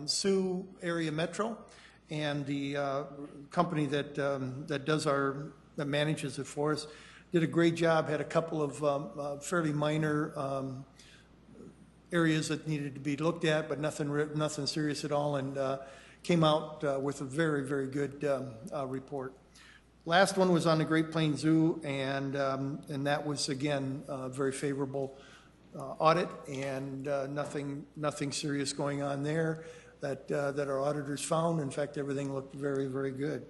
Sioux Area Metro, and the company that manages it for us did a great job. Had a couple of fairly minor areas that needed to be looked at, but nothing serious at all, and came out with a very, very good report. Last one was on the Great Plains Zoo, and that was again a very favorable audit, and nothing serious going on there that our auditors found. In fact, everything looked very, very good.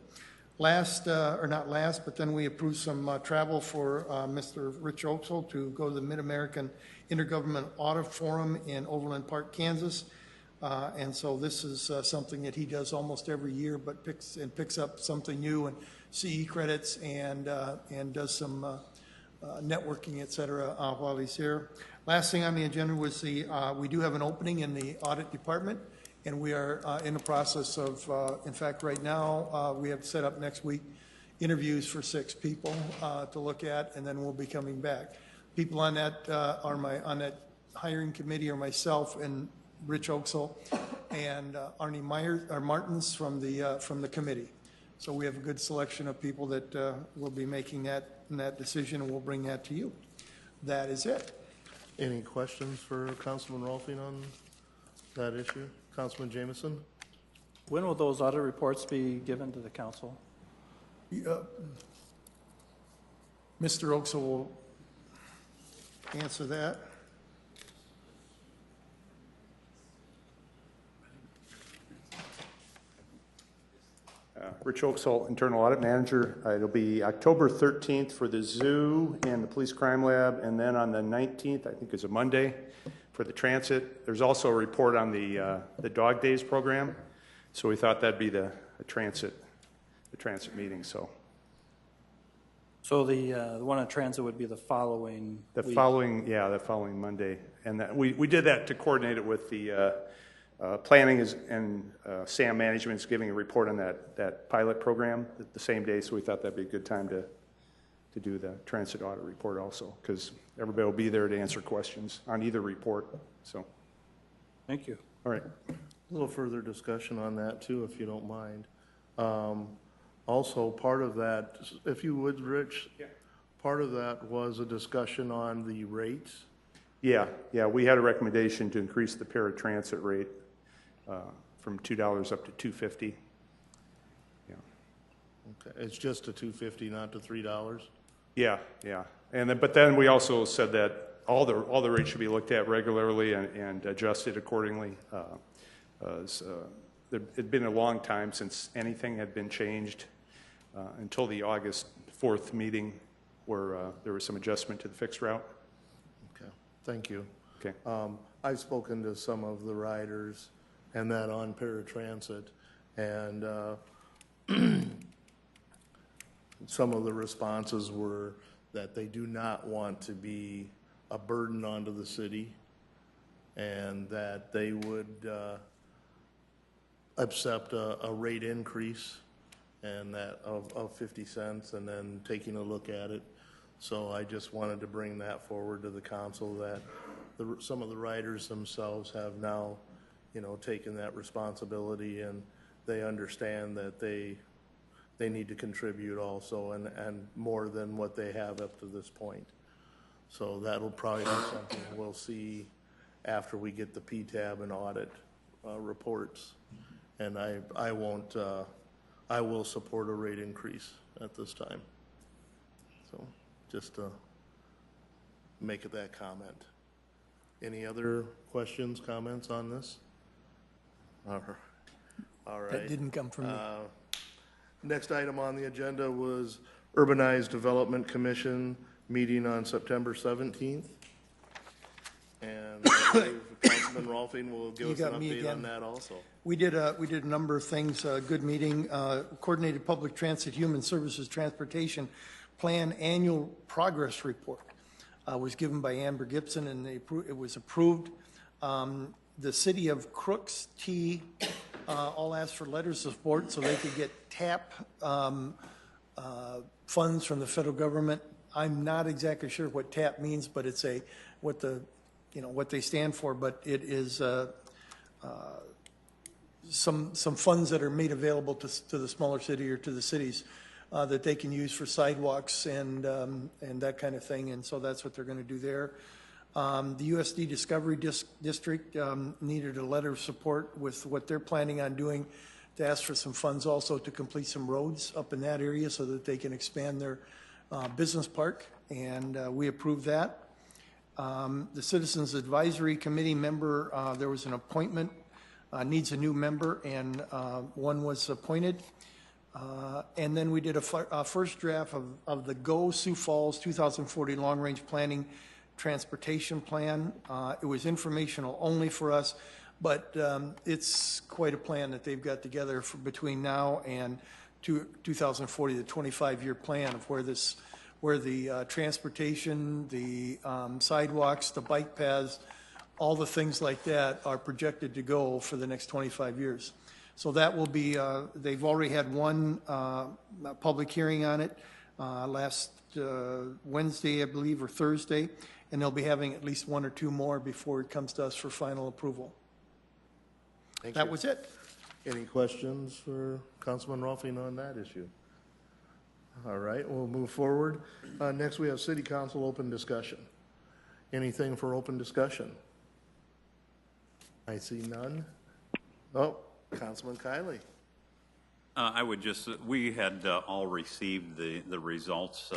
Last, or not last, but then we approved some travel for Mr. Rich Oaksall to go to the Mid-American Intergovernmental Audit Forum in Overland Park, Kansas. And so this is something that he does almost every year, but picks up something new and CE credits and does some networking, et cetera, while he's here. Last thing on the agenda was we do have an opening in the audit department, and we are in the process of, in fact, right now, we have set up next week interviews for 6 people to look at, and then we'll be coming back. People on that on that hiring committee are myself and Rich Oaksall and Arnie Martins from the committee. So we have a good selection of people that will be making that decision, and we'll bring that to you. That is it. Any questions for Councilman Rolfing on that issue? Councilman Jameson? When will those audit reports be given to the council? Mr. Oaksall will answer that. Rich Oaksall, Internal Audit Manager. It'll be October 13th for the zoo and the Police Crime Lab, and then on the 19th, I think is a Monday, for the transit. There's also a report on the Dog Days program, so we thought that'd be the transit meeting. So the one on transit would be the following week. The following Monday, and we did that to coordinate it with the planning and SAM management is giving a report on that pilot program the same day, so we thought that'd be a good time to do the transit audit report also, because everybody will be there to answer questions on either report. So, thank you. All right. A little further discussion on that too, if you don't mind. Also, part of that, if you would, Rich, part of that was a discussion on the rates. Yeah, we had a recommendation to increase the paratransit rate from $2 up to $2.50. Yeah. Okay, it's just a $2.50, not to $3. Yeah, but then we also said that all the rates should be looked at regularly and adjusted accordingly. It had been a long time since anything had been changed until the August 4th meeting, where there was some adjustment to the fixed route. Okay, thank you. Okay. I've spoken to some of the riders and that on paratransit, and some of the responses were that they do not want to be a burden onto the city, and that they would accept a rate increase and that of 50 cents and then taking a look at it. So I just wanted to bring that forward to the council, that some of the riders themselves have now, taken that responsibility, and they understand that they need to contribute also, and more than what they have up to this point. So that'll probably be something we'll see after we get the PTAB and audit reports. And I will support a rate increase at this time. So just to make that comment. Any other questions, comments on this? All right. That didn't come from me. Next item on the agenda was Urbanized Development Commission meeting on September 17th. And Councilman Rolfing will give us an update on that also. We did a number of things. Good meeting. Coordinated Public Transit Human Services Transportation Plan Annual Progress Report was given by Amber Gibson, and it was approved. The city of Crooks T all asked for letters of support so they could get TAP funds from the federal government. I'm not exactly sure what TAP means, but it's what they stand for. But it is some funds that are made available to the smaller city or to the cities that they can use for sidewalks and that kind of thing. And so that's what they're going to do there. The USD Discovery District needed a letter of support with what they're planning on doing to ask for some funds also to complete some roads up in that area so that they can expand their business park, and we approved that. The Citizens Advisory Committee member, there was an appointment, needs a new member, and one was appointed. And then we did a first draft of the Go Sioux Falls 2040 Long Range Planning Transportation Plan. It was informational only for us, but it's quite a plan that they've got together for between now and 2040, the 25-year plan of where the transportation, the sidewalks, the bike paths, all the things like that are projected to go for the next 25 years. So that will be, they've already had one public hearing on it last Wednesday, I believe, or Thursday, and they'll be having at least one or two more before it comes to us for final approval. That was it. Any questions for Councilman Ruffing on that issue? All right, we'll move forward. Next, we have City Council open discussion. Anything for open discussion? I see none. Oh, Councilman Kiley. I would just, we had all received the results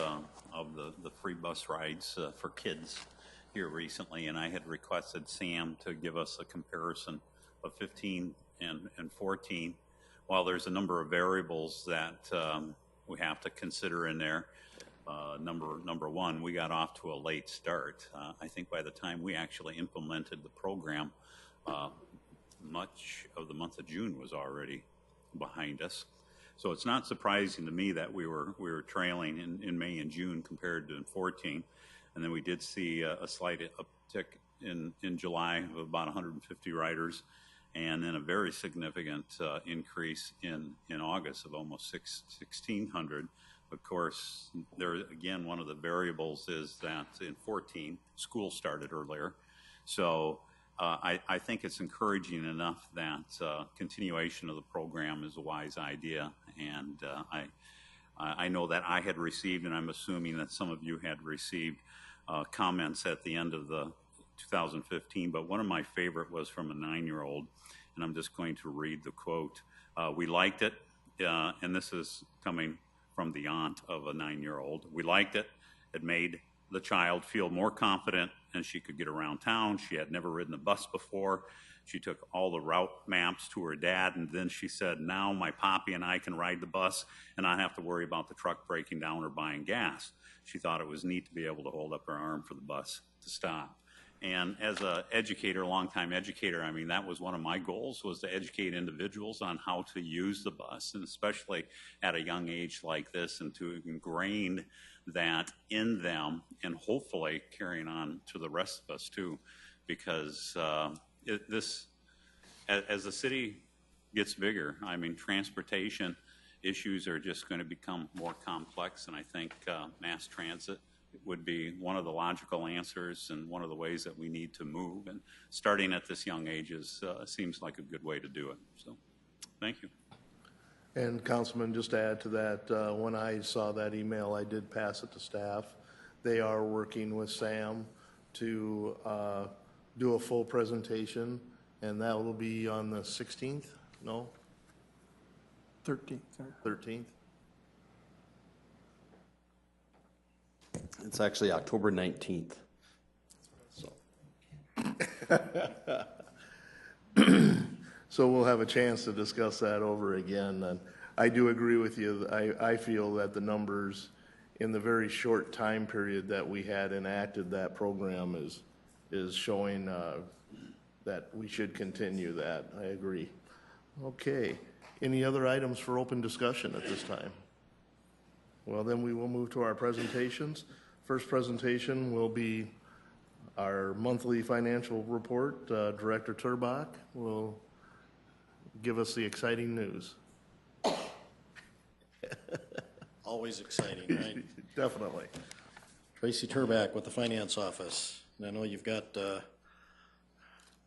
of the free bus rides for kids here recently, and I had requested Sam to give us a comparison of 15 and 14. While there's a number of variables that we have to consider in there, number one, we got off to a late start. I think by the time we actually implemented the program, much of the month of June was already behind us. So it's not surprising to me that we were trailing in May and June compared to in 14. And then we did see a slight uptick in July of about 150 riders, and then a very significant increase in August of almost 1,600. Of course, there again, one of the variables is that in 14, school started earlier. So I think it's encouraging enough that continuation of the program is a wise idea. And I know that I had received, and I'm assuming that some of you had received comments at the end of the 2015, but one of my favorite was from a 9-year-old, and I'm just going to read the quote. We liked it, and this is coming from the aunt of a 9-year-old. We liked it. It made the child feel more confident, and she could get around town. She had never ridden a bus before. She took all the route maps to her dad, and then she said, now my poppy and I can ride the bus and not have to worry about the truck breaking down or buying gas. She thought it was neat to be able to hold up her arm for the bus to stop. And as an educator, longtime educator, I mean, that was one of my goals, was to educate individuals on how to use the bus, and especially at a young age like this, and to ingrain that in them, and hopefully carrying on to the rest of us too, because as the city gets bigger, I mean, transportation issues are just going to become more complex, and I think mass transit would be one of the logical answers and one of the ways that we need to move. And starting at this young age seems like a good way to do it. So, thank you. And Councilman, just to add to that, when I saw that email, I did pass it to staff. They are working with Sam to do a full presentation, and that will be on the 16th? No? 13th. 13th? It's actually October 19th. So we'll have a chance to discuss that over again. And I do agree with you. I feel that the numbers in the very short time period that we had enacted that program is showing that we should continue that. I agree. Okay. Any other items for open discussion at this time? Well, then we will move to our presentations. First presentation will be our monthly financial report. Director Turbach will give us the exciting news. Always exciting, right? Definitely. Tracy Turbach with the Finance Office. And I know you've got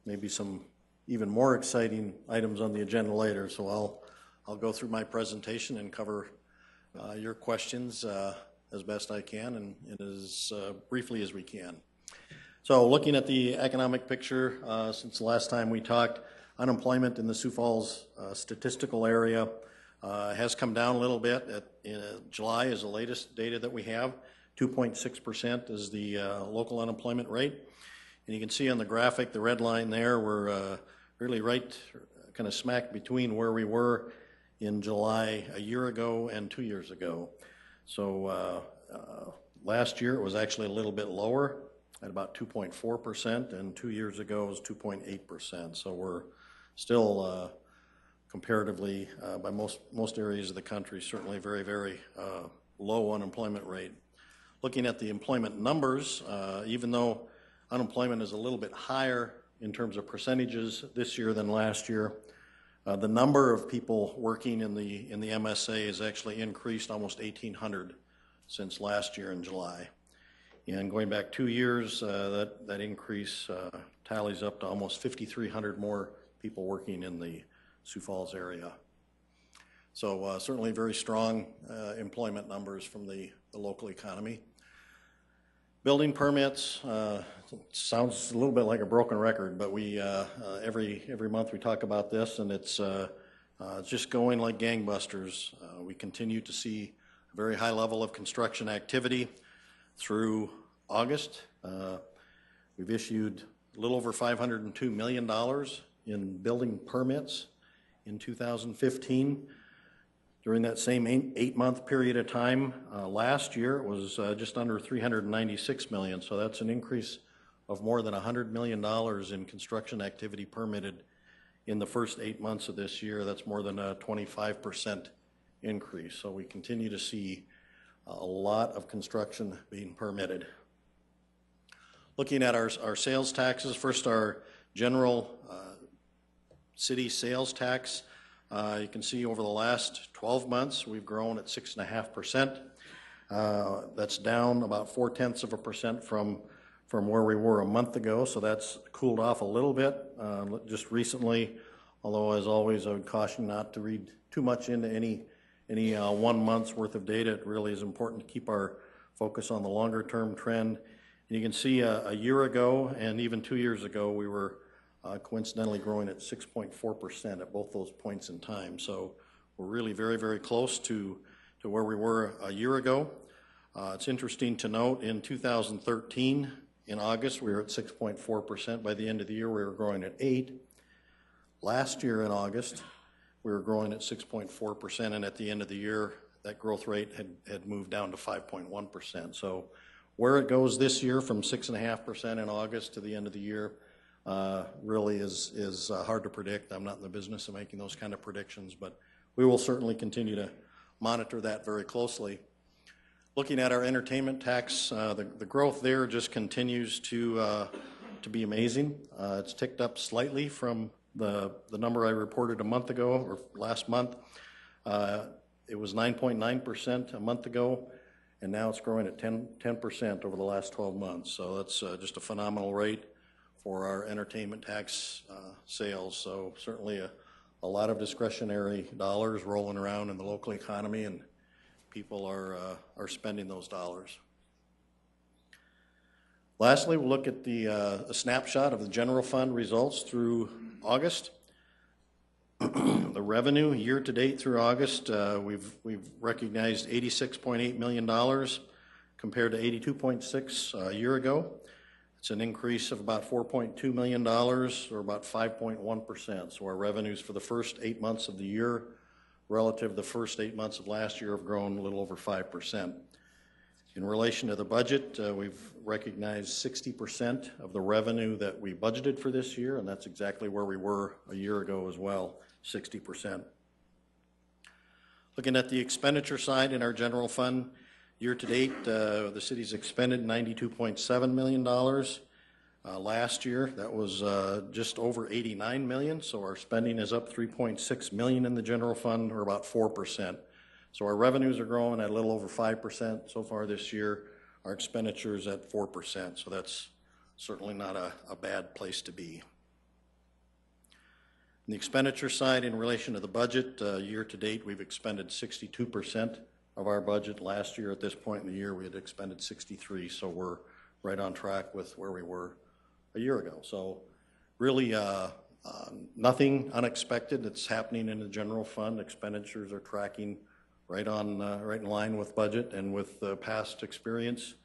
maybe some even more exciting items on the agenda later. So I'll go through my presentation and cover your questions as best I can and as briefly as we can. So looking at the economic picture since the last time we talked, unemployment in the Sioux Falls statistical area has come down a little bit. July is the latest data that we have. 2.6% is the local unemployment rate. And you can see on the graphic, the red line there, we're really right kind of smack between where we were in July a year ago and 2 years ago. So last year it was actually a little bit lower at about 2.4%, and 2 years ago it was 2.8%. So we're still comparatively, by most areas of the country, certainly very, very low unemployment rate. Looking at the employment numbers, even though unemployment is a little bit higher in terms of percentages this year than last year, the number of people working in the MSA has actually increased almost 1,800 since last year in July. And going back 2 years, that increase tallies up to almost 5,300 more people working in the Sioux Falls area. So certainly very strong employment numbers from the local economy. Building permits, sounds a little bit like a broken record, but we every month we talk about this, and it's just going like gangbusters. We continue to see a very high level of construction activity through August. We've issued a little over $502 million in building permits in 2015. During that same eight-month period of time last year, it was just under $396 million. So that's an increase of more than $100 million in construction activity permitted in the first 8 months of this year. That's more than a 25% increase. So we continue to see a lot of construction being permitted. Looking at our sales taxes, first our general city sales tax. You can see over the last 12 months, we've grown at 6.5%. That's down about 0.4% from where we were a month ago, so that's cooled off a little bit just recently, although as always, I would caution not to read too much into any 1 month's worth of data. It really is important to keep our focus on the longer term trend. And you can see a year ago and even 2 years ago, we were coincidentally growing at 6.4% at both those points in time. So we're really very, very close to where we were a year ago. It's interesting to note in 2013, in August, we were at 6.4%. By the end of the year, we were growing at 8%. Last year in August, we were growing at 6.4%, and at the end of the year, that growth rate had moved down to 5.1%. So where it goes this year from 6.5% in August to the end of the year really is hard to predict. I'm not in the business of making those kind of predictions, but we will certainly continue to monitor that very closely. Looking at our entertainment tax, the growth there just continues to be amazing. It's ticked up slightly from the number I reported a month ago or last month. It was 9.9% a month ago, and now it's growing at 10% over the last 12 months. So that's just a phenomenal rate for our entertainment tax sales. So certainly a lot of discretionary dollars rolling around in the local economy, and people are spending those dollars. Lastly, we'll look at a snapshot of the general fund results through August. The revenue year to date through August, we've recognized $86.8 million compared to $82.6 a year ago. It's an increase of about $4.2 million, or about 5.1%. So our revenues for the first 8 months of the year relative to the first 8 months of last year have grown a little over 5%. In relation to the budget, we've recognized 60% of the revenue that we budgeted for this year, and that's exactly where we were a year ago as well, 60%. Looking at the expenditure side in our general fund, year to date, the city's expended $92.7 million. Last year, that was just over $89 million, so our spending is up $3.6 million in the general fund, or about 4%. So our revenues are growing at a little over 5% so far this year. Our expenditures at 4%, so that's certainly not a bad place to be. the expenditure side, in relation to the budget, year to date, we've expended 62% of our budget. Last year at this point in the year, we had expended 63%, so we're right on track with where we were a year ago. So really nothing unexpected that's happening in the general fund. Expenditures are tracking right in line with budget and with past experience,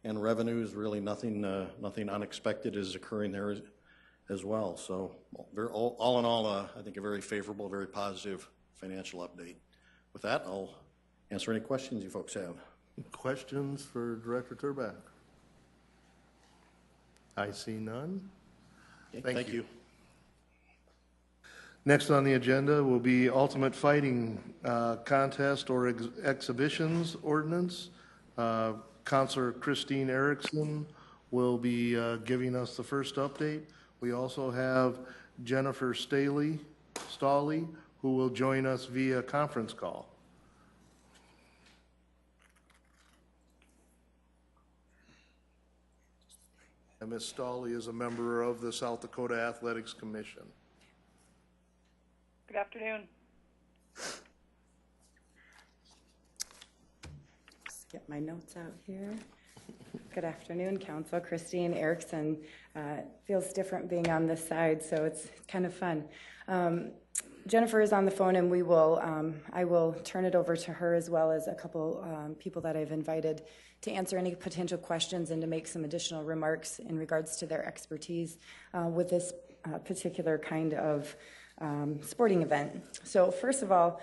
and revenues, really nothing unexpected is occurring there as well. So all in all, I think a very favorable, very positive financial update. With that, I'll answer any questions you folks have. Questions for Director Turback? I see none. Okay, thank you. Next on the agenda will be Ultimate Fighting Contest or Exhibitions Ordinance. Councilor Christine Erickson will be giving us the first update. We also have Jennifer Staley, who will join us via conference call. And Ms. Staley is a member of the South Dakota Athletics Commission. Good afternoon. Just get my notes out here. Good afternoon, Council. Christine Erickson. Feels different being on this side, so it's kind of fun. Jennifer is on the phone, and I will turn it over to her, as well as a couple people that I've invited to answer any potential questions and to make some additional remarks in regards to their expertise with this particular kind of sporting event. So first of all,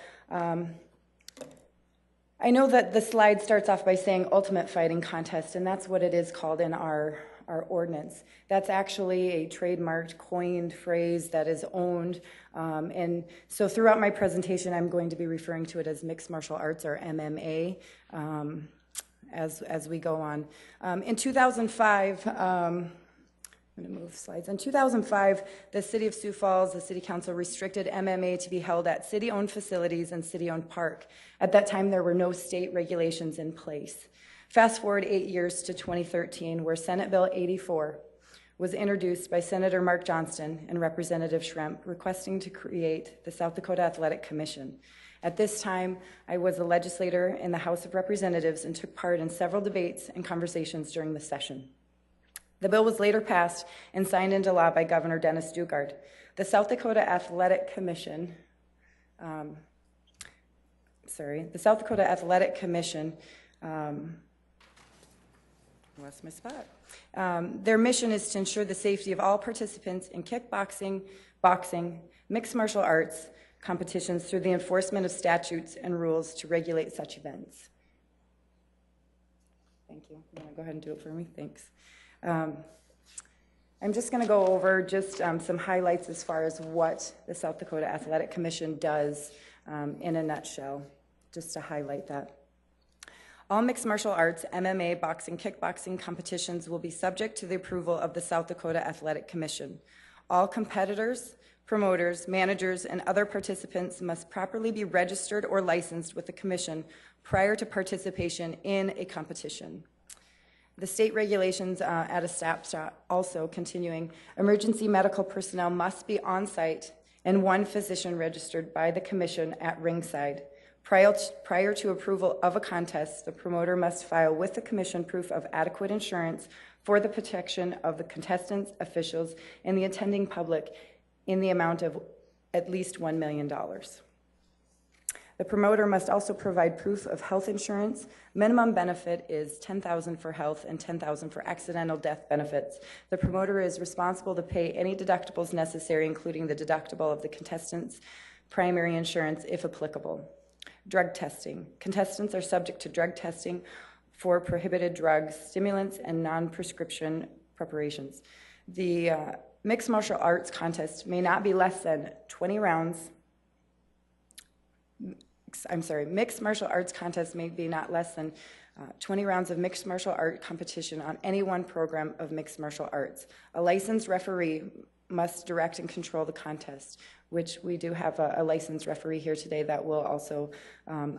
I know that the slide starts off by saying Ultimate Fighting Contest, and that's what it is called in our ordinance. That's actually a trademarked, coined phrase that is owned, and so throughout my presentation, I'm going to be referring to it as mixed martial arts, or MMA, as we go on. In 2005, I'm going to move slides. In 2005, the City of Sioux Falls, the City Council restricted MMA to be held at city-owned facilities and city-owned park. At that time, there were no state regulations in place. Fast forward 8 years to 2013, where Senate Bill 84 was introduced by Senator Mark Johnston and Representative Schremp, requesting to create the South Dakota Athletic Commission. At this time, I was a legislator in the House of Representatives and took part in several debates and conversations during the session. The bill was later passed and signed into law by Governor Dennis Dugard. The South Dakota Athletic Commission, lost my spot. Their mission is to ensure the safety of all participants in kickboxing, boxing, mixed martial arts competitions through the enforcement of statutes and rules to regulate such events. Thank you. You want to go ahead and do it for me? Thanks. I'm just going to go over just some highlights as far as what the South Dakota Athletic Commission does in a nutshell, just to highlight that. All mixed martial arts, MMA, boxing, kickboxing competitions will be subject to the approval of the South Dakota Athletic Commission. All competitors, promoters, managers, and other participants must properly be registered or licensed with the Commission prior to participation in a competition. The state regulations at a snapshot also continuing. Emergency medical personnel must be on site and one physician registered by the Commission at ringside. Prior to approval of a contest, the promoter must file with the Commission proof of adequate insurance for the protection of the contestants, officials, and the attending public in the amount of at least $1 million. The promoter must also provide proof of health insurance. Minimum benefit is $10,000 for health and $10,000 for accidental death benefits. The promoter is responsible to pay any deductibles necessary, including the deductible of the contestant's primary insurance, if applicable. Drug testing. Contestants are subject to drug testing for prohibited drugs, stimulants, and non-prescription preparations. The mixed martial arts contest may not be less than 20 rounds. Mixed martial arts contest may be not less than 20 rounds of mixed martial art competition on any one program of mixed martial arts. A licensed referee must direct and control the contest, which we do have a licensed referee here today that will also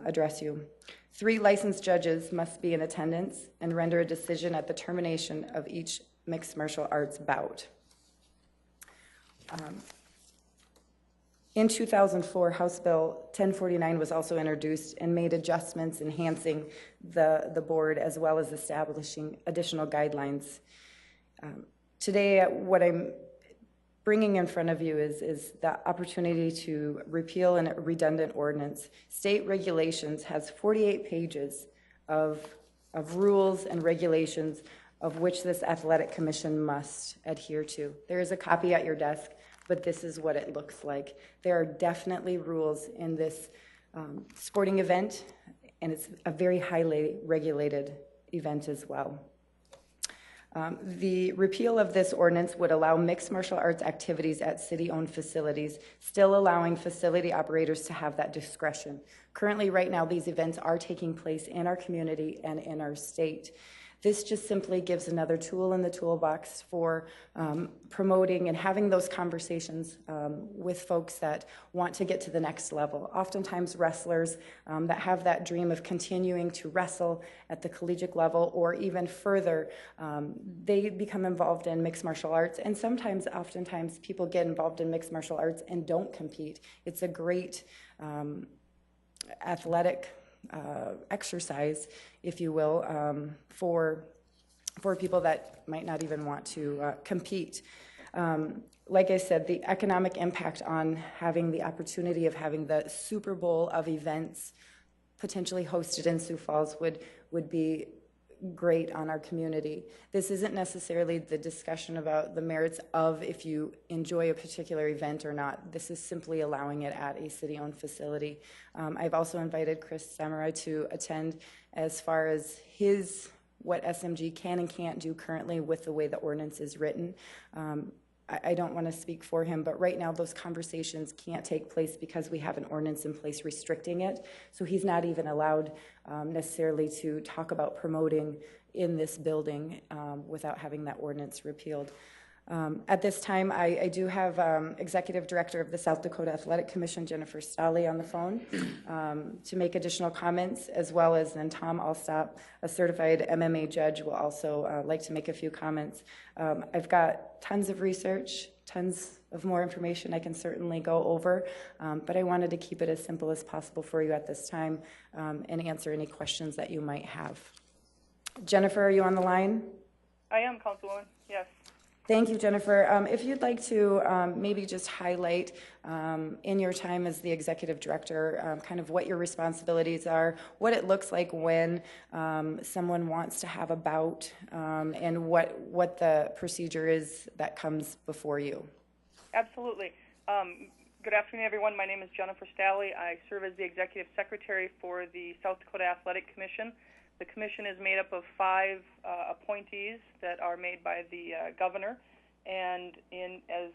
address you. 3 licensed judges must be in attendance and render a decision at the termination of each mixed martial arts bout. In 2004, House Bill 1049 was also introduced and made adjustments enhancing the board as well as establishing additional guidelines. Today, what I'm bringing in front of you is the opportunity to repeal a redundant ordinance. State regulations has 48 pages of rules and regulations of which this athletic commission must adhere to. There is a copy at your desk, but this is what it looks like. There are definitely rules in this sporting event, and it's a very highly regulated event as well. The repeal of this ordinance would allow mixed martial arts activities at city-owned facilities, still allowing facility operators to have that discretion. Currently, right now, these events are taking place in our community and in our state. This just simply gives another tool in the toolbox for promoting and having those conversations with folks that want to get to the next level. Oftentimes wrestlers that have that dream of continuing to wrestle at the collegiate level or even further, they become involved in mixed martial arts, and oftentimes people get involved in mixed martial arts and don't compete. It's a great athletic exercise, if you will, for people that might not even want to compete. Like I said, the economic impact on having the opportunity of having the Super Bowl of events potentially hosted in Sioux Falls would be great on our community. This isn't necessarily the discussion about the merits of if you enjoy a particular event or not. This is simply allowing it at a city-owned facility. I've also invited Chris Samurai to attend as far as what SMG can and can't do currently with the way the ordinance is written. I don't want to speak for him, but right now those conversations can't take place because we have an ordinance in place restricting it. So he's not even allowed necessarily to talk about promoting in this building without having that ordinance repealed. At this time, I do have Executive Director of the South Dakota Athletic Commission, Jennifer Stolle, on the phone to make additional comments, as well as then Tom Alstop, a certified MMA judge, will also like to make a few comments. I've got tons of research, tons of more information I can certainly go over, but I wanted to keep it as simple as possible for you at this time and answer any questions that you might have. Jennifer, are you on the line? I am, Councilwoman, yes. Thank you, Jennifer. If you'd like to maybe just highlight in your time as the executive director kind of what your responsibilities are, what it looks like when someone wants to have a bout, and what the procedure is that comes before you. Absolutely. Good afternoon, everyone. My name is Jennifer Stolle. I serve as the executive secretary for the South Dakota Athletic Commission. The commission is made up of 5 appointees that are made by the governor, and as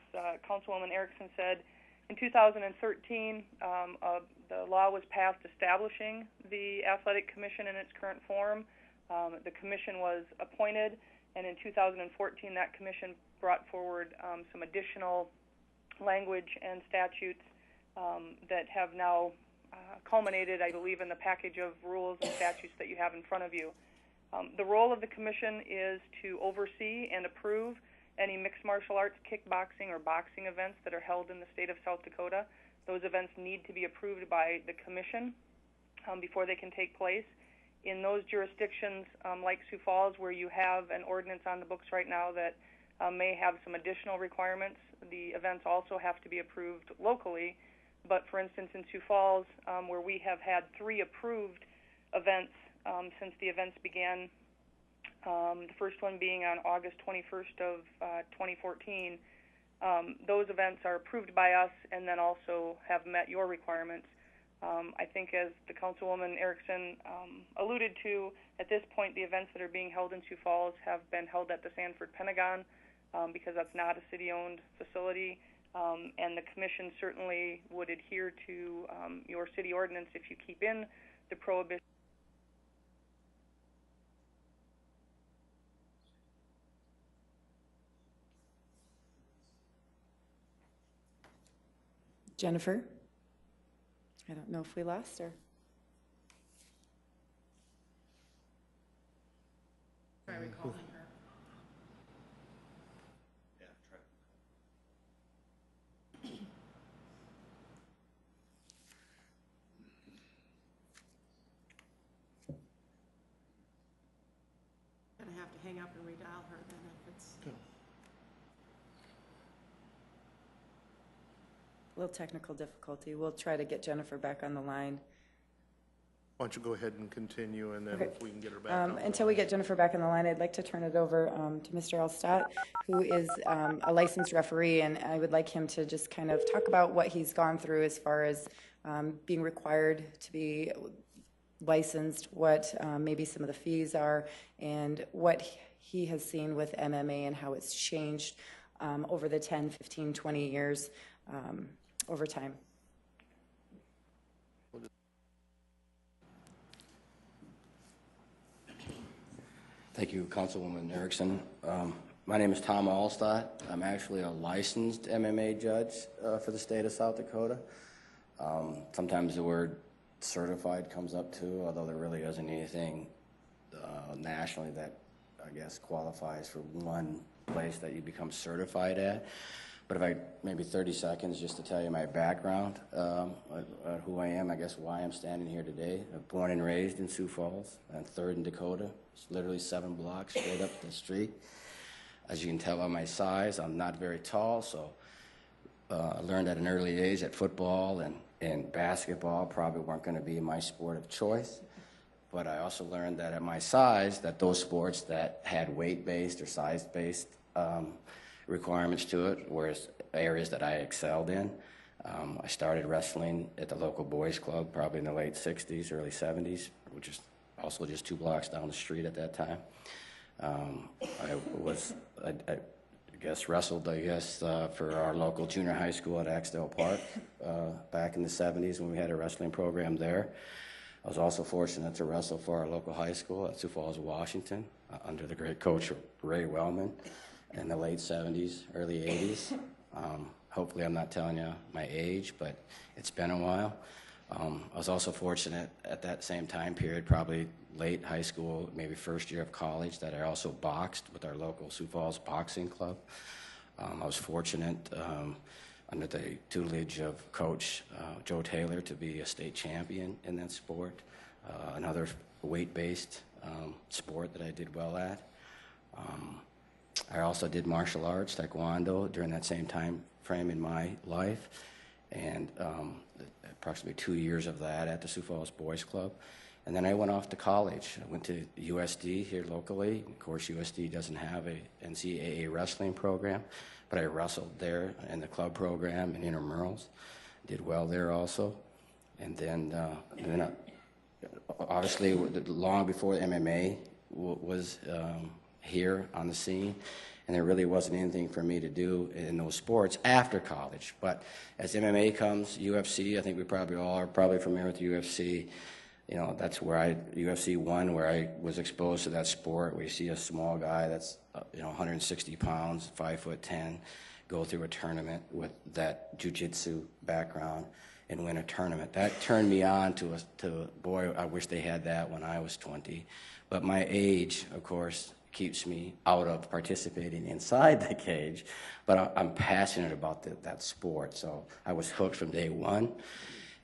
Councilwoman Erickson said, in 2013, the law was passed establishing the Athletic Commission in its current form. The commission was appointed, and in 2014, that commission brought forward some additional language and statutes that have now culminated, I believe, in the package of rules and statutes that you have in front of you. The role of the commission is to oversee and approve any mixed martial arts, kickboxing, or boxing events that are held in the state of South Dakota. Those events need to be approved by the commission before they can take place. In those jurisdictions, like Sioux Falls, where you have an ordinance on the books right now that may have some additional requirements, the events also have to be approved locally. But for instance, in Sioux Falls, where we have had 3 approved events since the events began, the first one being on August 21st of 2014, those events are approved by us and then also have met your requirements. I think as the Councilwoman Erickson alluded to, at this point the events that are being held in Sioux Falls have been held at the Sanford Pentagon because that's not a city-owned facility. And the commission certainly would adhere to your city ordinance if you keep in the prohibition. Jennifer? I don't know if we lost her. Try recalling her. have to redial her then if it's. A little technical difficulty. We'll try to get Jennifer back on the line. Why don't you go ahead and continue, and then Okay. if we can get her back on the Until we get Jennifer back on the line, I'd like to turn it over to Mr. Allstott, who is a licensed referee, and I would like him to just kind of talk about what he's gone through as far as being required to be licensed, what maybe some of the fees are, and what he has seen with MMA and how it's changed over the 10, 15, 20 years over time. Thank you, Councilwoman Erickson. My name is Tom Allstott. I'm actually a licensed MMA judge for the state of South Dakota. Sometimes the word certified comes up too, although there really isn't anything nationally that I guess qualifies for one place that you become certified at. But if I, maybe 30 seconds just to tell you my background, who I am, I guess why I'm standing here today. I'm born and raised in Sioux Falls, on 3rd and Dakota. It's literally 7 blocks straight up the street. As you can tell by my size, I'm not very tall, so I learned at an early age that football and basketball probably weren't going to be my sport of choice. But I also learned that at my size, that those sports that had weight-based or size-based requirements to it were areas that I excelled in. I started wrestling at the local boys club probably in the late 60s, early 70s, which is also just 2 blocks down the street at that time. I guess wrestled, for our local junior high school at Axtell Park back in the 70s when we had a wrestling program there. I was also fortunate to wrestle for our local high school at Sioux Falls, Washington, under the great coach Ray Wellman in the late 70s, early 80s. Hopefully I'm not telling you my age, but it's been a while. I was also fortunate at that same time period, probably late high school, maybe first year of college, that I also boxed with our local Sioux Falls boxing club. I was fortunate under the tutelage of Coach Joe Taylor to be a state champion in that sport, another weight-based sport that I did well at. I also did martial arts, taekwondo, during that same time frame in my life, and approximately 2 years of that at the Sioux Falls Boys Club. And then I went off to college. I went to USD here locally. Of course, USD doesn't have a NCAA wrestling program, but I wrestled there in the club program and intramurals. Did well there also. And then obviously, long before MMA was here on the scene, and there really wasn't anything for me to do in those sports after college. But as MMA comes, UFC, I think we probably all are probably familiar with UFC. You know, that's where UFC 1, where I was exposed to that sport, where you see a small guy that's, 160 pounds, 5'10", go through a tournament with that jiu-jitsu background and win a tournament. That turned me on to boy, I wish they had that when I was 20. But my age, of course, keeps me out of participating inside the cage. But I'm passionate about that sport, so I was hooked from day one.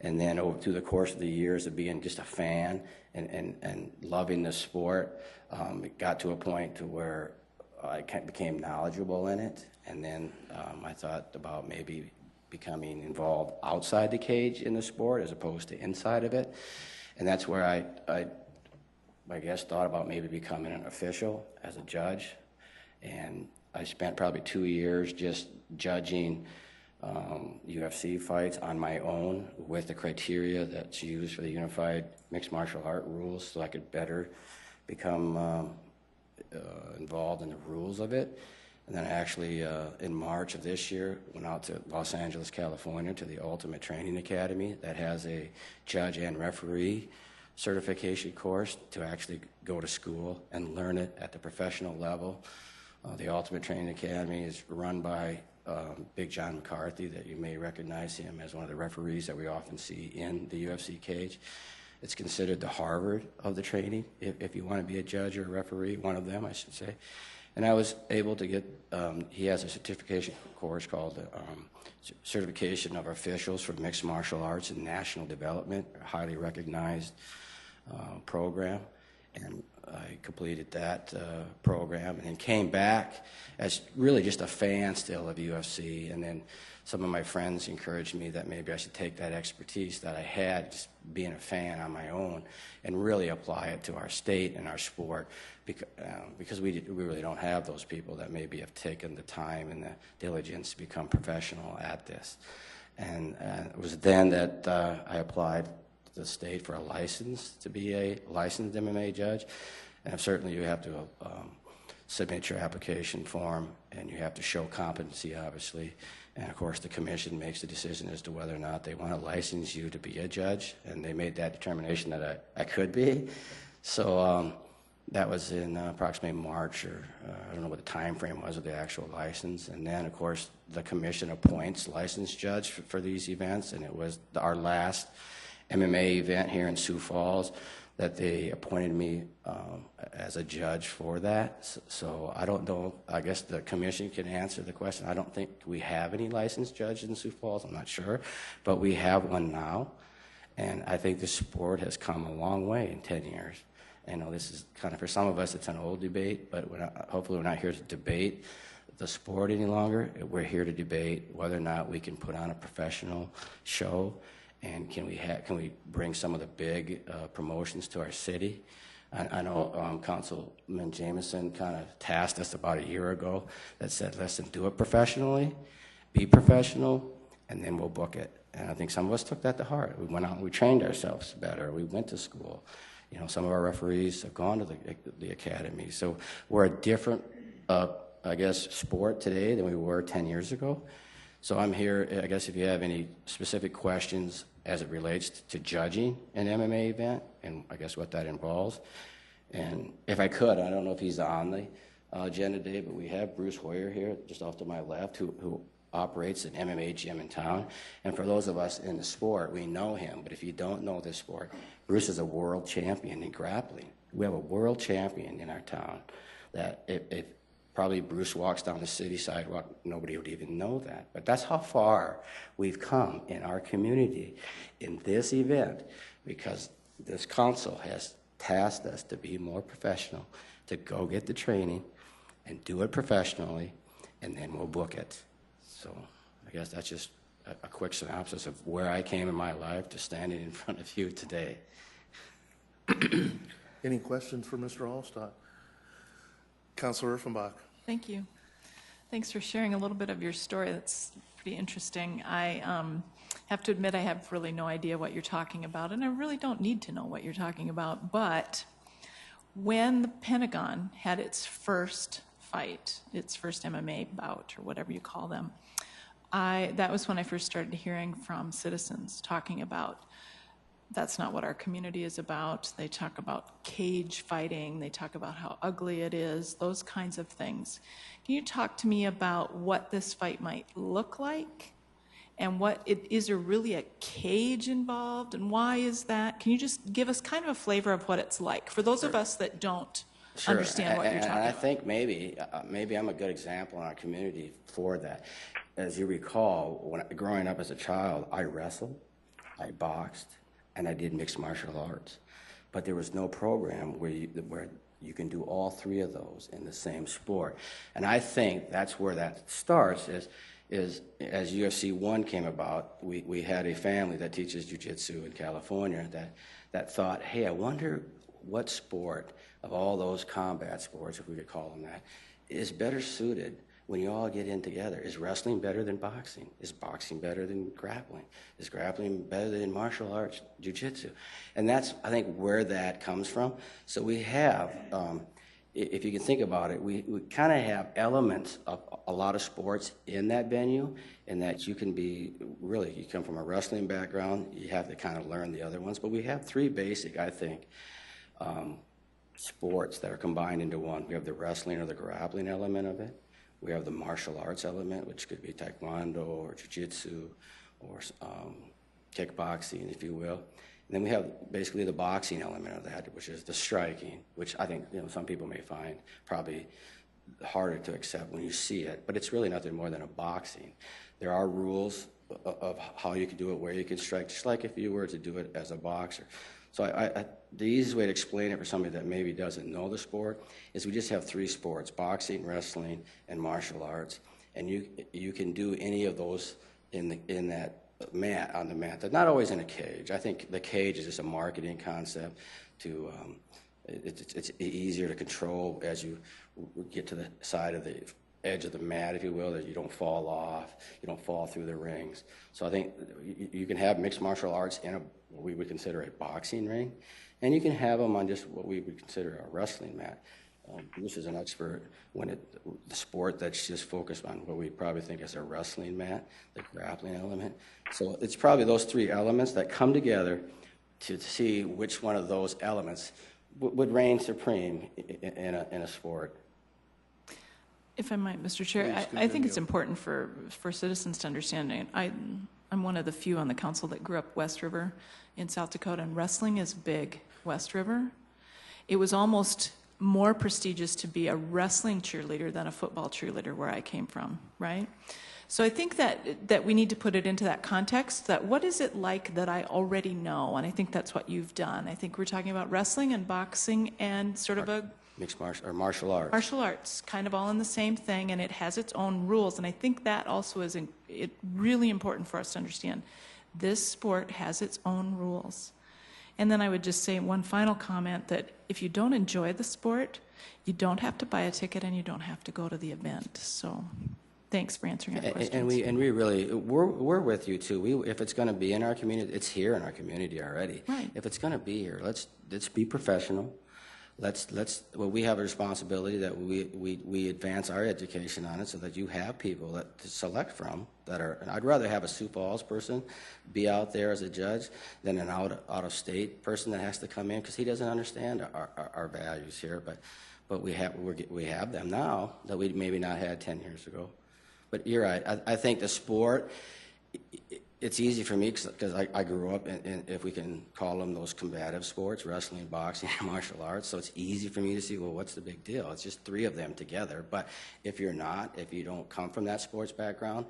And then through the course of the years of being just a fan and loving the sport, it got to a point to where I became knowledgeable in it. And then I thought about maybe becoming involved outside the cage in the sport as opposed to inside of it. And that's where I guess thought about maybe becoming an official as a judge. And I spent probably 2 years just judging UFC fights on my own with the criteria that's used for the Unified Mixed Martial Art rules, so I could better become involved in the rules of it. And then I actually, in March of this year, went out to Los Angeles, California, to the Ultimate Training Academy that has a judge and referee certification course to actually go to school and learn it at the professional level. The Ultimate Training Academy is run by Big John McCarthy, that you may recognize him as one of the referees that we often see in the UFC cage. It's considered the Harvard of the training, if you want to be a judge or a referee, one of them, I should say. And I was able to get, he has a certification course called Certification of Officials for Mixed Martial Arts and National Development, a highly recognized program. and I completed that program, and then came back as really just a fan still of UFC. And then some of my friends encouraged me that maybe I should take that expertise that I had, just being a fan on my own, and really apply it to our state and our sport, because we really don't have those people that maybe have taken the time and the diligence to become professional at this. And it was then that I applied to the state for a license to be a licensed MMA judge. And certainly you have to submit your application form, and you have to show competency, obviously. And of course, the commission makes the decision as to whether or not they want to license you to be a judge, and they made that determination that I could be. So that was in approximately March, or I don't know what the time frame was of the actual license. And then, of course, the commission appoints licensed judge for these events, and it was our last MMA event here in Sioux Falls that they appointed me as a judge for that. So I don't know, I guess the commission can answer the question. I don't think we have any licensed judge in Sioux Falls, I'm not sure, but we have one now. And I think the sport has come a long way in 10 years. I know this is kind of, for some of us, it's an old debate, but hopefully we're not here to debate the sport any longer. We're here to debate whether or not we can put on a professional show, and can we bring some of the big promotions to our city. I know Councilman Jameson kind of tasked us about a year ago that said, listen, do it professionally, be professional, and then we'll book it. And I think some of us took that to heart. We went out and we trained ourselves better. We went to school. You know, some of our referees have gone to the academy. So we're a different, I guess, sport today than we were 10 years ago. So I'm here, I guess, if you have any specific questions as it relates to judging an MMA event, and I guess what that involves. And if I could, I don't know if he's on the agenda today, but we have Bruce Hoyer here, just off to my left, who operates an MMA gym in town. And for those of us in the sport, we know him. But if you don't know this sport, Bruce is a world champion in grappling. We have a world champion in our town that if probably Bruce walks down the city sidewalk, nobody would even know that. But that's how far we've come in our community in this event, because this council has tasked us to be more professional, to go get the training and do it professionally, and then we'll book it. So I guess that's just a quick synopsis of where I came in my life to standing in front of you today. Any questions for Mr. Allstott? Councilor Urfenbach. Thank you. Thanks for sharing a little bit of your story. That's pretty interesting. I have to admit I have really no idea what you're talking about, and I really don't need to know what you're talking about. But when the Pentagon had its first fight, its first MMA bout, or whatever you call them, that was when I first started hearing from citizens talking about that's not what our community is about. They talk about cage fighting. They talk about how ugly it is, those kinds of things. Can you talk to me about what this fight might look like? And is there really a cage involved? And why is that? Can you just give us kind of a flavor of what it's like for those of us that don't understand what you're talking about? I think maybe I'm a good example in our community for that. As you recall, growing up as a child, I wrestled, I boxed, and I did mixed martial arts. But there was no program where you can do all three of those in the same sport. And I think that's where that starts is as UFC 1 came about, we had a family that teaches jiu-jitsu in California that thought, hey, I wonder what sport of all those combat sports, if we could call them that, is better suited when you all get in together. Is wrestling better than boxing? Is boxing better than grappling? Is grappling better than martial arts, jiu-jitsu? And that's, I think, where that comes from. So we have, if you can think about it, we kind of have elements of a lot of sports in that venue, in that you can be, really, you come from a wrestling background, you have to kind of learn the other ones. But we have three basic, I think, sports that are combined into one. We have the wrestling or the grappling element of it. We have the martial arts element, which could be taekwondo or jiu-jitsu or kickboxing, if you will. And then we have basically the boxing element of that, which is the striking, which I think some people may find probably harder to accept when you see it. But it's really nothing more than a boxing. There are rules of how you can do it, where you can strike, just like if you were to do it as a boxer. So the easiest way to explain it for somebody that maybe doesn't know the sport is we just have 3 sports: boxing, wrestling, and martial arts. And you can do any of those in that mat, on the mat. They're not always in a cage. I think the cage is just a marketing concept to it's easier to control as you get to the side of the edge of the mat, if you will, that you don't fall off, you don't fall through the rings. So I think you can have mixed martial arts in what we would consider a boxing ring, and you can have them on just what we would consider a wrestling mat. Bruce is an expert when the sport that's just focused on what we probably think is a wrestling mat, the grappling element. So it's probably those 3 elements that come together to see which one of those elements would reign supreme in a sport. If I might, Mr. Chair, I think it's important for citizens to understand. I'm one of the few on the council that grew up West River in South Dakota, and wrestling is big West River. It was almost more prestigious to be a wrestling cheerleader than a football cheerleader where I came from, right? So I think that we need to put it into that context, that what is it like that I already know? And I think that's what you've done. I think we're talking about wrestling and boxing and sort of a Mixed martial arts. Martial arts, kind of all in the same thing, and it has its own rules. And I think that also is really important for us to understand. This sport has its own rules. And then I would just say one final comment, that if you don't enjoy the sport, you don't have to buy a ticket and you don't have to go to the event. So thanks for answering our questions. And we really, we're with you too. If it's going to be in our community, it's here in our community already. Right. If it's going to be here, let's be professional. Well, we have a responsibility that we advance our education on it so that you have people to select from that are, and I'd rather have a Sioux Falls person be out there as a judge than an out-of-state person that has to come in, because he doesn't understand our values here. But we have them now that we maybe not had 10 years ago. But you're right. I think the sport, it's easy for me because I grew up in, if we can call them those combative sports, wrestling, boxing, and martial arts. So it's easy for me to see, well, what's the big deal? It's just 3 of them together. But if you don't come from that sports background,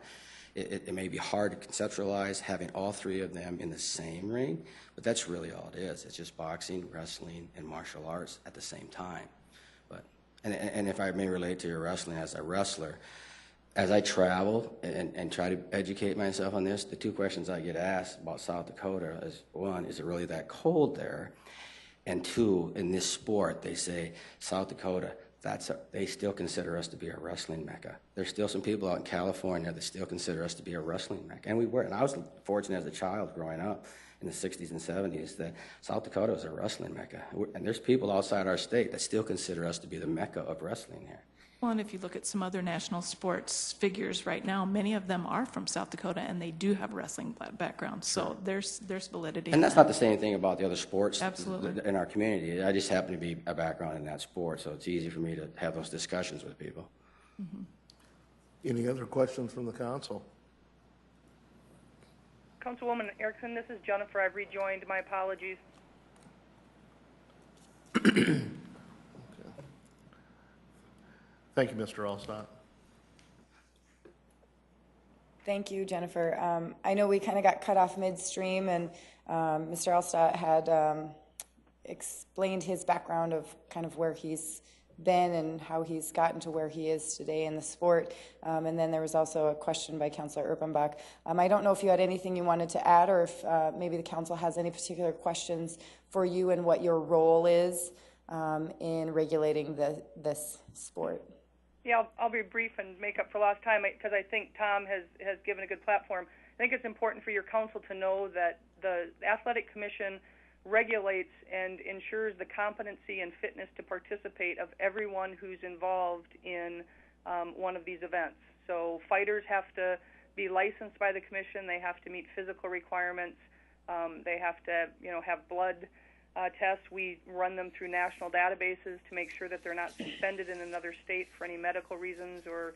it may be hard to conceptualize having all 3 of them in the same ring. But that's really all it is. It's just boxing, wrestling, and martial arts at the same time. And if I may relate to your wrestling, as a wrestler, as I travel and try to educate myself on this, the 2 questions I get asked about South Dakota is, 1, is it really that cold there? And 2, in this sport, they say, South Dakota, they still consider us to be a wrestling mecca. There's still some people out in California that still consider us to be a wrestling mecca. And we were. And I was fortunate as a child growing up in the 60s and 70s that South Dakota was a wrestling mecca. And there's people outside our state that still consider us to be the mecca of wrestling here. Well, and if you look at some other national sports figures right now, many of them are from South Dakota, and they do have wrestling backgrounds. So there's validity. And that's not the same thing about the other sports Absolutely. In our community. I just happen to be a background in that sport, so it's easy for me to have those discussions with people. Mm-hmm. Any other questions from the council? Councilwoman Erickson, this is Jennifer. I've rejoined. My apologies. Thank you, Mr. Allstott. Thank you, Jennifer. I know we kind of got cut off midstream, and Mr. Allstott had explained his background of kind of where he's been and how he's gotten to where he is today in the sport. And then there was also a question by Councilor Erpenbach. I don't know if you had anything you wanted to add, or if maybe the council has any particular questions for you and what your role is in regulating this sport. Yeah, I'll be brief and make up for lost time, because I think Tom has given a good platform. I think it's important for your council to know that the Athletic Commission regulates and ensures the competency and fitness to participate of everyone who's involved in one of these events. So fighters have to be licensed by the commission. They have to meet physical requirements. They have to, have blood tests. We run them through national databases to make sure that they're not suspended in another state for any medical reasons or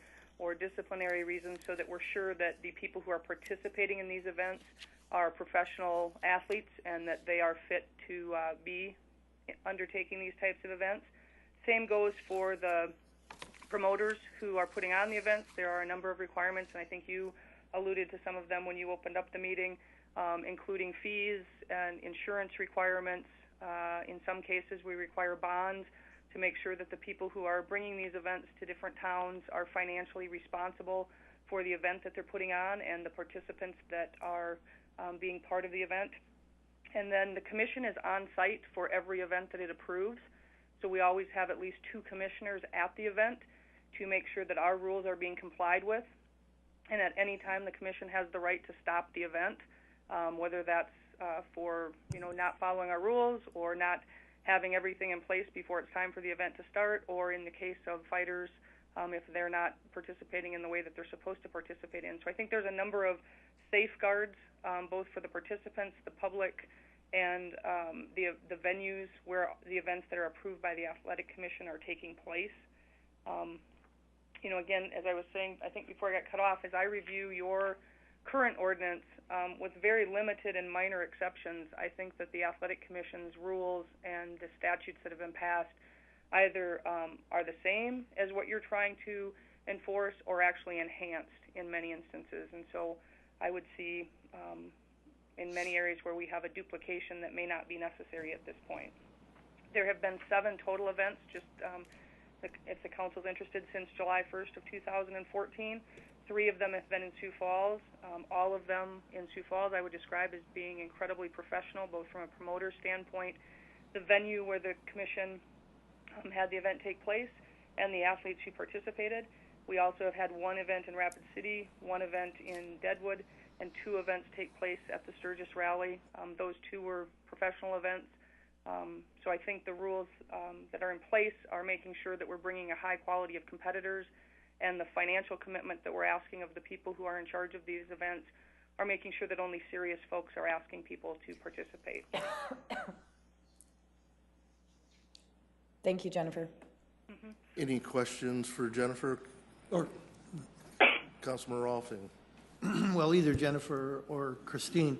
disciplinary reasons, so that we're sure that the people who are participating in these events are professional athletes and that they are fit to be undertaking these types of events. Same goes for the promoters who are putting on the events. There are a number of requirements, and I think you alluded to some of them when you opened up the meeting, including fees and insurance requirements. In some cases, we require bonds to make sure that the people who are bringing these events to different towns are financially responsible for the event that they're putting on and the participants that are being part of the event. And then the commission is on site for every event that it approves. So we always have at least 2 commissioners at the event to make sure that our rules are being complied with. And at any time, the commission has the right to stop the event, whether that's for not following our rules or not having everything in place before it's time for the event to start, or in the case of fighters, if they're not participating in the way that they're supposed to participate in. So I think there's a number of safeguards, both for the participants, the public, and the venues where the events that are approved by the Athletic Commission are taking place. Again, as I was saying, I think before I got cut off, as I review your current ordinance, with very limited and minor exceptions, I think that the Athletic Commission's rules and the statutes that have been passed either are the same as what you're trying to enforce or actually enhanced in many instances. And so I would see in many areas where we have a duplication that may not be necessary at this point. There have been 7 total events, just if the council's interested, since July 1st of 2014. 3 of them have been in Sioux Falls. All of them in Sioux Falls I would describe as being incredibly professional, both from a promoter standpoint, the venue where the commission had the event take place, and the athletes who participated. We also have had 1 event in Rapid City, 1 event in Deadwood, and 2 events take place at the Sturgis Rally. Those 2 were professional events. So I think the rules that are in place are making sure that we're bringing a high quality of competitors, and the financial commitment that we're asking of the people who are in charge of these events are making sure that only serious folks are asking people to participate. Thank you, Jennifer. Any questions for Jennifer? Or, Councilman Rolfing? well, either Jennifer or Christine.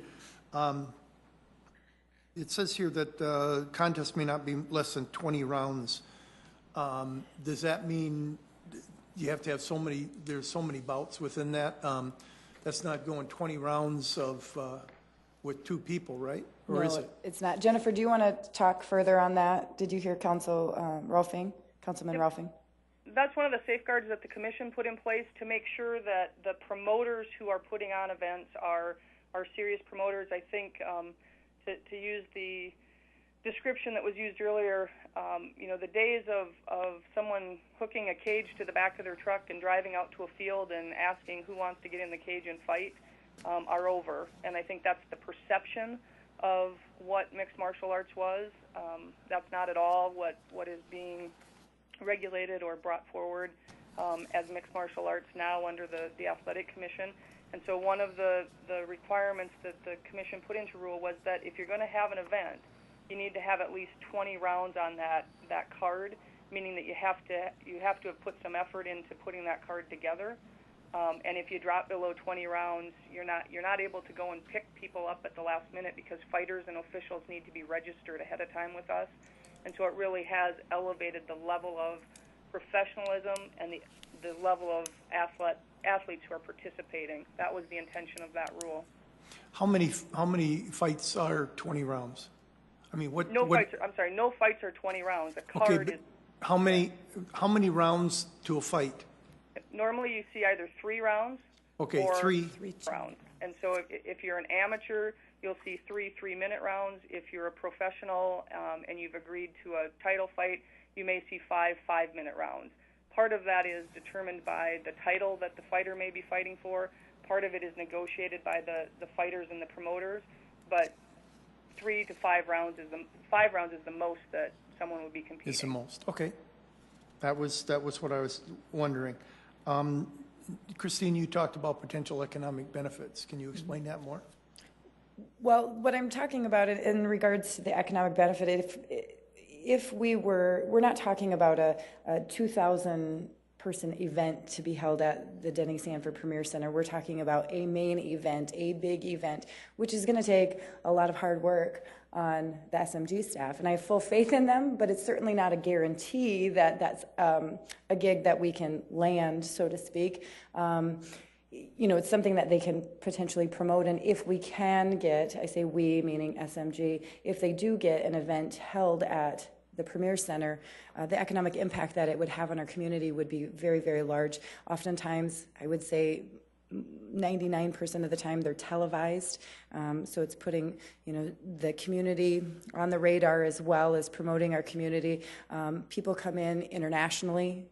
It says here that the contest may not be less than 20 rounds. Does that mean you have to have there's so many bouts within that? That's not going 20 rounds with 2 people, right? Or No, is it? It's not. Jennifer, do you want to talk further on that? Did you hear Councilman Rolfing? That's one of the safeguards that the commission put in place to make sure that the promoters who are putting on events are serious promoters. I think to use the description that was used earlier, the days of someone hooking a cage to the back of their truck and driving out to a field and asking who wants to get in the cage and fight are over. And I think that's the perception of what mixed martial arts was. That's not at all what is being regulated or brought forward as mixed martial arts now under the Athletic Commission. And so one of the requirements that the commission put into rule was that if you're going to have an event, you need to have at least 20 rounds on that card, meaning that you have to have put some effort into putting that card together. And if you drop below 20 rounds, you're not able to go and pick people up at the last minute because fighters and officials need to be registered ahead of time with us. And so it really has elevated the level of professionalism and the level of athletes who are participating. That was the intention of that rule. How many fights are 20 rounds? I mean, No fights are 20 rounds. A card is. How many rounds to a fight? Normally you see either 3 rounds or 3 rounds. And so if you're an amateur, you'll see 3 3-minute rounds. If you're a professional and you've agreed to a title fight, you may see 5 5-minute rounds. Part of that is determined by the title that the fighter may be fighting for. Part of it is negotiated by the fighters and the promoters. But 3 to 5 rounds is the most that someone would be competing. Is the most. Okay. That was what I was wondering. Christine, you talked about potential economic benefits. Can you explain that more? Well, what I'm talking about in regards to the economic benefit, if we're not talking about a 2,000 person event to be held at the Denny Sanford Premier Center. We're talking about a main event, a big event, which is going to take a lot of hard work on the SMG staff. And I have full faith in them, but it's certainly not a guarantee that that's a gig that we can land, so to speak. you know, it's something that they can potentially promote. And if we can get, I say we, meaning SMG, if they do get an event held at the Premier Center, the economic impact that it would have on our community would be very, very large. Oftentimes, I would say 99% of the time they're televised, so it's putting, you know, the community on the radar as well as promoting our community. People come in internationally,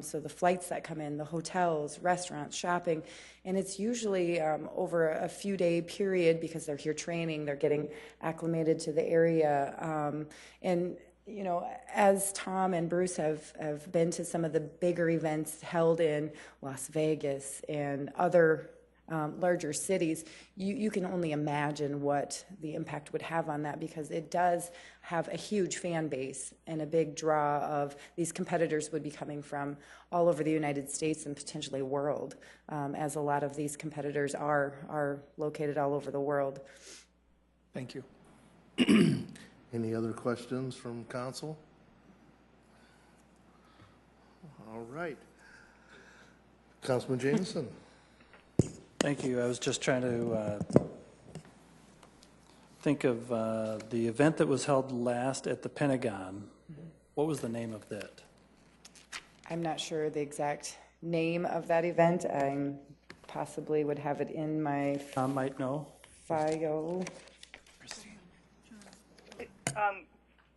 so the flights that come in, the hotels, restaurants, shopping, and it's usually over a few day period because they're here training, they're getting acclimated to the area, and you know, as Tom and Bruce have been to some of the bigger events held in Las Vegas and other larger cities, you can only imagine what the impact would have on that, because it does have a huge fan base and a big draw of these competitors would be coming from all over the United States and potentially world, as a lot of these competitors are located all over the world. Thank you. Any other questions from council? All right. Councilman Jameson. Thank you. I was just trying to think of the event that was held last at the Pentagon. What was the name of that? I'm not sure the exact name of that event. I possibly would have it in my Tom might know. file.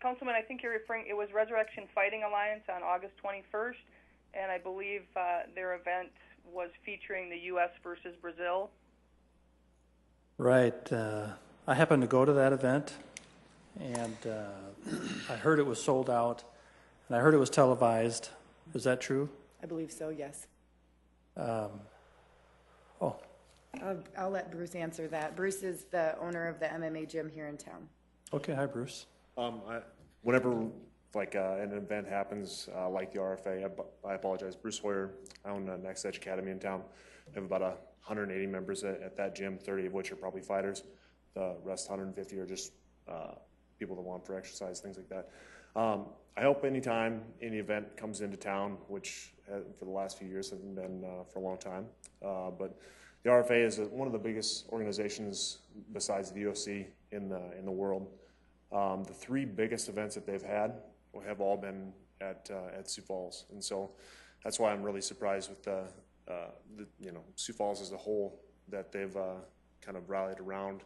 Councilman, I think you're referring, it was Resurrection Fighting Alliance on August 21st, and I believe their event was featuring the U.S. versus Brazil. Right. I happened to go to that event, and I heard it was sold out, and I heard it was televised. Is that true? I believe so, yes. Oh, I'll let Bruce answer that. Bruce is the owner of the MMA gym here in town. okay. Hi, Bruce. Whenever like an event happens, like the RFA, I apologize, Bruce Hoyer, I own Next Edge Academy in town. I have about 180 members at that gym, 30 of which are probably fighters. The rest 150 are just people that want for exercise, things like that. I hope anytime any event comes into town, which for the last few years hasn't been for a long time, but the RFA is one of the biggest organizations besides the UFC in the world. The three biggest events that they've had have all been at Sioux Falls, and so that's why I'm really surprised with the Sioux Falls as a whole, that they've kind of rallied around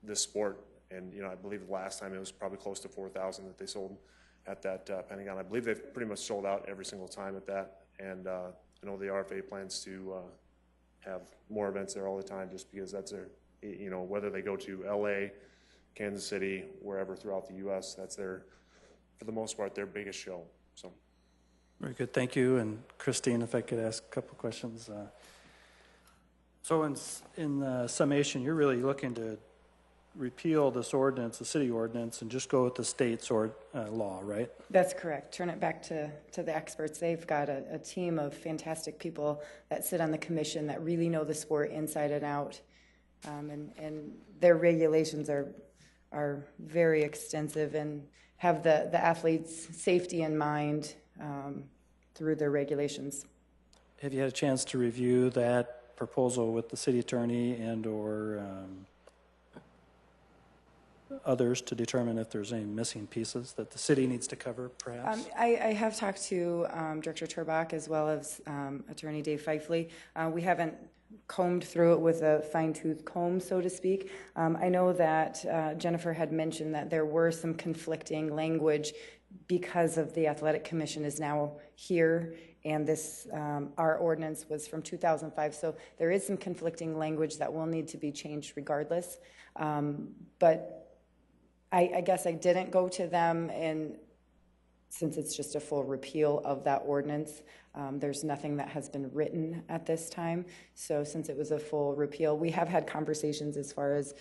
this sport. And I believe the last time it was probably close to 4,000 that they sold at that Pentagon. I believe they've pretty much sold out every single time at that, and I know the RFA plans to have more events there all the time, just because that's their, whether they go to LA, Kansas City, wherever throughout the U.S., that's their, for the most part, their biggest show. So, Very good. Thank you. And Christine, if I could ask a couple questions. So in summation, you're really looking to repeal this ordinance, the city ordinance, and just go with the state's law, right? That's correct. Turn it back to the experts. They've got a team of fantastic people that sit on the commission that really know the sport inside and out, and their regulations are very extensive and have the athletes' safety in mind through their regulations. Have you had a chance to review that proposal with the city attorney and or others to determine if there's any missing pieces that the city needs to cover, perhaps? I have talked to Director Turbach as well as Attorney Dave Fifley. We haven't combed through it with a fine-tooth comb, so to speak. I know that Jennifer had mentioned that there were some conflicting language because of the Athletic Commission is now here, and this our ordinance was from 2005, so there is some conflicting language that will need to be changed regardless. But I guess I didn't go to them, and since it's just a full repeal of that ordinance, there's nothing that has been written at this time. So since it was a full repeal, we have had conversations as far as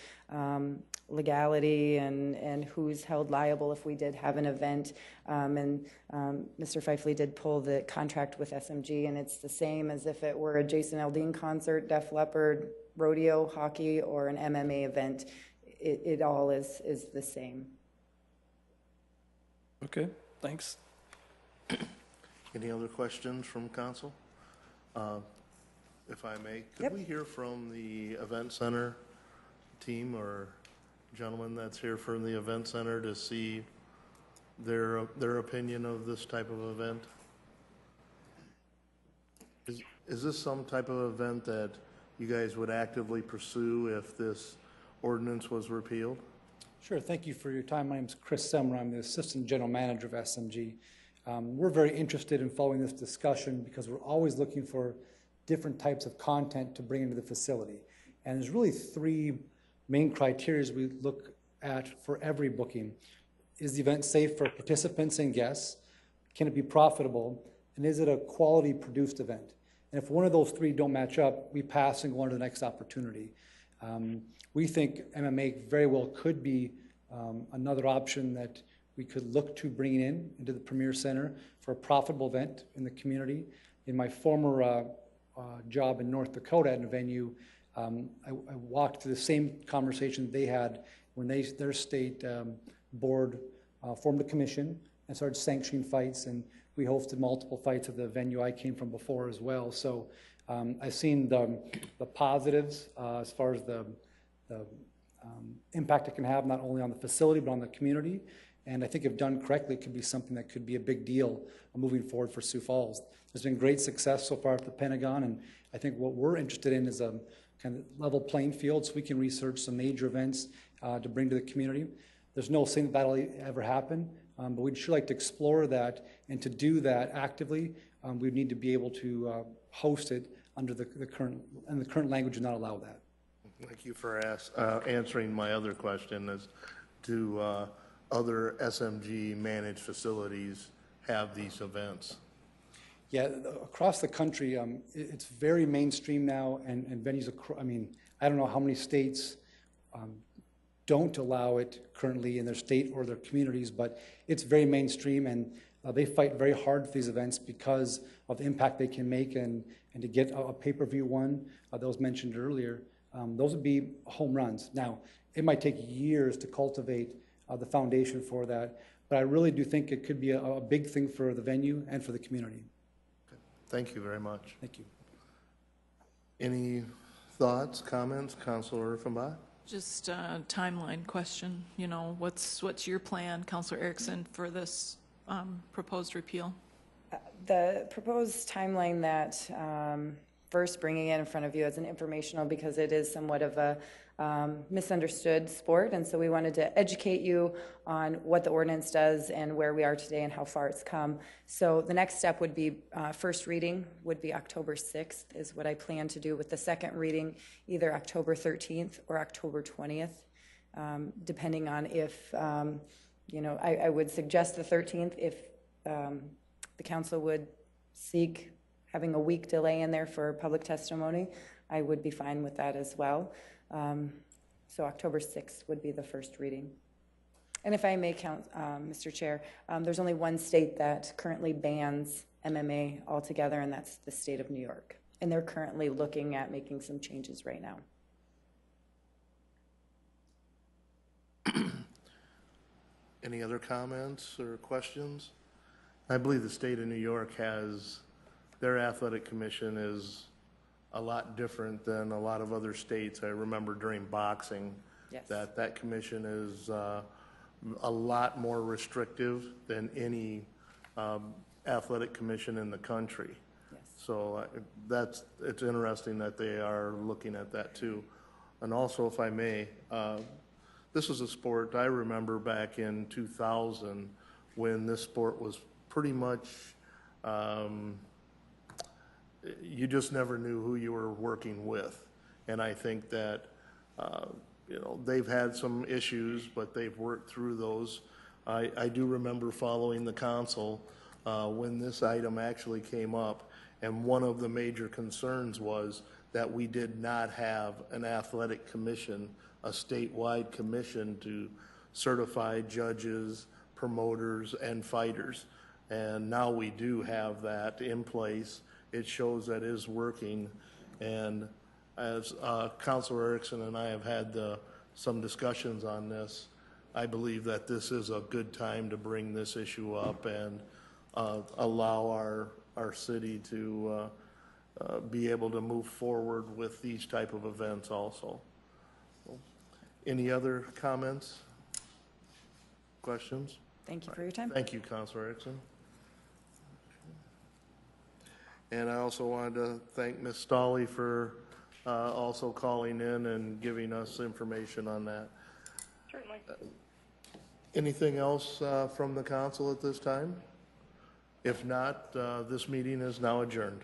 legality and who's held liable if we did have an event. And Mr. Fifley did pull the contract with SMG, and it's the same as if it were a Jason Aldean concert, Def Leppard, rodeo, hockey, or an MMA event. It all is the same. Okay, thanks. Any other questions from council? If I may, could Yep. we hear from the event center team or gentleman that's here from the event center to see their opinion of this type of event? Is this some type of event that you guys would actively pursue if this ordinance was repealed? Sure, thank you for your time. My name is Chris Semmer. I'm the Assistant General Manager of SMG. We're very interested in following this discussion because we're always looking for different types of content to bring into the facility. And there's really three main criteria we look at for every booking. Is the event safe for participants and guests? Can it be profitable? And is it a quality produced event? And if one of those three don't match up, we pass and go on to the next opportunity. We think MMA very well could be another option that we could look to bring into the Premier Center for a profitable event in the community. In my former job in North Dakota at a venue, I walked through the same conversation they had when their state board formed a commission and started sanctioning fights, and we hosted multiple fights at the venue I came from before as well. So I've seen the positives as far as the impact it can have not only on the facility but on the community. And I think if done correctly, it could be something that could be a big deal moving forward for Sioux Falls. There's been great success so far at the Pentagon, and I think what we're interested in is a kind of level playing field so we can research some major events to bring to the community. There's no saying that'll ever happen, but we'd sure like to explore that, and to do that actively, we need to be able to host it under the current language does not allow that. Thank you for answering my other question as to other SMG managed facilities have these events. Yeah, across the country, it's very mainstream now, and venues, I mean, I don't know how many states don't allow it currently in their state or their communities, but it's very mainstream, and they fight very hard for these events because of the impact they can make, and to get a pay-per-view one that was mentioned earlier, those would be home runs. Now, it might take years to cultivate the foundation for that, but I really do think it could be a big thing for the venue and for the community. Okay. Thank you very much. Thank you. Any thoughts, comments, Councilor Offenbach? Just a timeline question, you know, what's your plan, Councilor Erickson, for this proposed repeal? The proposed timeline that first bringing it in front of you as an informational, because it is somewhat of a misunderstood sport, and so we wanted to educate you on what the ordinance does and where we are today and how far it's come. So the next step would be first reading would be October 6th is what I plan to do, with the second reading either October 13th or October 20th, depending on if, you know, I would suggest the 13th if the council would seek having a week delay in there for public testimony. I would be fine with that as well. So October 6th would be the first reading. And if I may count, Mr. Chair, there's only one state that currently bans MMA altogether, and that's the state of New York. And they're currently looking at making some changes right now. Any other comments or questions? I believe the state of New York has, their athletic commission is a lot different than a lot of other states. I remember during boxing, Yes. that commission is a lot more restrictive than any athletic commission in the country. Yes. So it's interesting that they are looking at that too. And also, if I may, this is a sport I remember back in 2000 when this sport was pretty much, you just never knew who you were working with. And I think that, you know, they've had some issues, but they've worked through those. I do remember following the council when this item actually came up, and one of the major concerns was that we did not have an athletic commission, a statewide commission to certify judges, promoters, and fighters. And now we do have that in place. It shows that it is working. And as Councilor Erickson and I have had some discussions on this, I believe that this is a good time to bring this issue up and allow our city to be able to move forward with these type of events also. Any other comments? Questions? Thank you for your time. Thank you, Councilor Erickson. And I also wanted to thank Ms. Stawley for also calling in and giving us information on that. Certainly. Anything else from the council at this time? If not, this meeting is now adjourned.